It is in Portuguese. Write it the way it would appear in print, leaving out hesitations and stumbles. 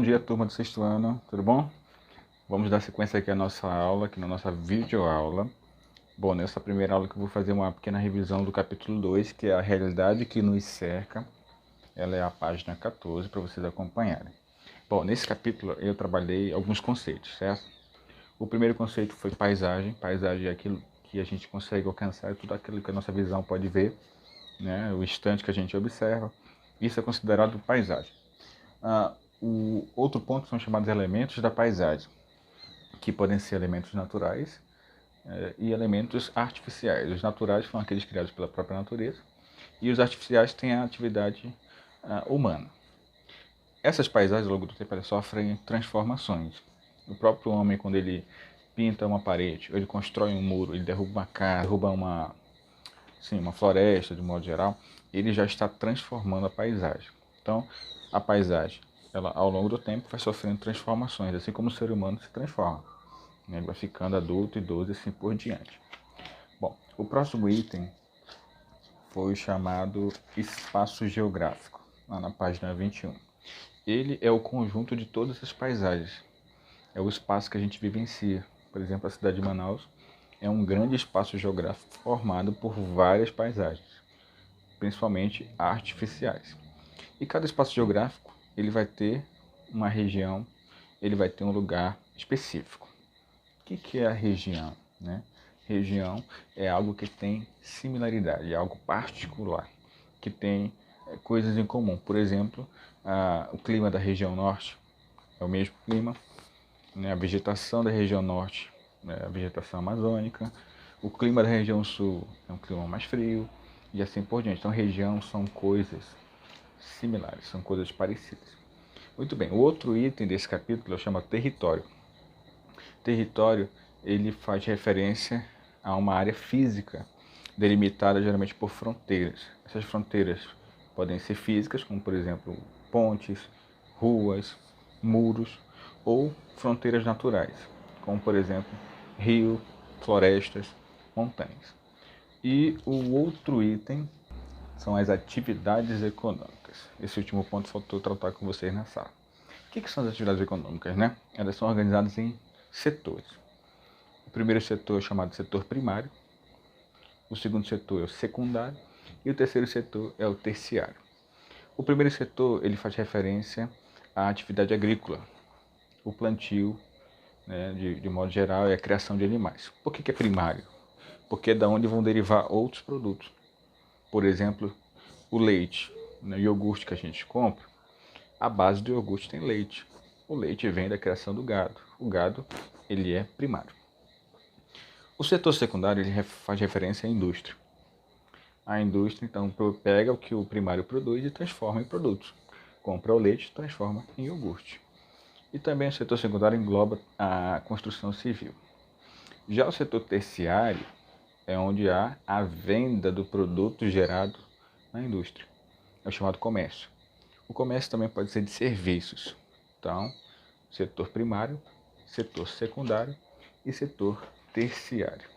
dia, turma do sexto ano, tudo bom? Vamos dar sequência aqui à nossa aula, aqui na nossa videoaula. Bom, nessa primeira aula que eu vou fazer uma pequena revisão do capítulo 2, que é a realidade que nos cerca. Ela é a página 14, para vocês acompanharem. Bom, nesse capítulo eu trabalhei alguns conceitos, certo? O primeiro conceito foi paisagem. Paisagem é aquilo que a gente consegue alcançar, é tudo aquilo que a nossa visão pode ver, né? O instante que a gente observa. Isso é considerado paisagem. O outro ponto são chamados elementos da paisagem, que podem ser elementos naturais e elementos artificiais. Os naturais são aqueles criados pela própria natureza e os artificiais têm a atividade humana. Essas paisagens, ao longo do tempo, elas sofrem transformações. O próprio homem, quando ele pinta uma parede, ou ele constrói um muro, ele derruba uma casa, derruba uma floresta, de modo geral, ele já está transformando a paisagem. Então, a paisagem, ela, ao longo do tempo, vai sofrendo transformações, assim como o ser humano se transforma. Ele vai ficando adulto, idoso e assim por diante. Bom, o próximo item foi chamado espaço geográfico, lá na página 21. Ele é o conjunto de todas as paisagens. É o espaço que a gente vivencia. Por exemplo, a cidade de Manaus é um grande espaço geográfico formado por várias paisagens, principalmente artificiais. E cada espaço geográfico, ele vai ter uma região, ele vai ter um lugar específico. O que é a região, né? Região é algo que tem similaridade, é algo particular, que tem coisas em comum. Por exemplo, o clima da região norte é o mesmo clima, né? A vegetação da região norte é a vegetação amazônica, o clima da região sul é um clima mais frio e assim por diante. Então, região são coisas similares, são coisas parecidas. Muito bem, o outro item desse capítulo chama território. Território, ele faz referência a uma área física delimitada geralmente por fronteiras. Essas fronteiras podem ser físicas, como por exemplo pontes, ruas, muros, ou fronteiras naturais, como por exemplo rio, florestas, montanhas. E o outro item são as atividades econômicas. Esse último ponto faltou tratar com vocês na sala. O que são as atividades econômicas, né? Elas são organizadas em setores. O primeiro setor é chamado setor primário, o segundo setor é o secundário e o terceiro setor é o terciário. O primeiro setor ele faz referência à atividade agrícola, o plantio, né, de modo geral, é a criação de animais. Por que é primário? Porque é da onde vão derivar outros produtos. Por exemplo, o leite, né, o iogurte que a gente compra, a base do iogurte tem leite. O leite vem da criação do gado. O gado, ele é primário. O setor secundário ele faz referência à indústria. A indústria, então, pega o que o primário produz e transforma em produtos. Compra o leite e transforma em iogurte. E também o setor secundário engloba a construção civil. Já o setor terciário é onde há a venda do produto gerado na indústria. É o chamado comércio. O comércio também pode ser de serviços. Então, setor primário, setor secundário e setor terciário.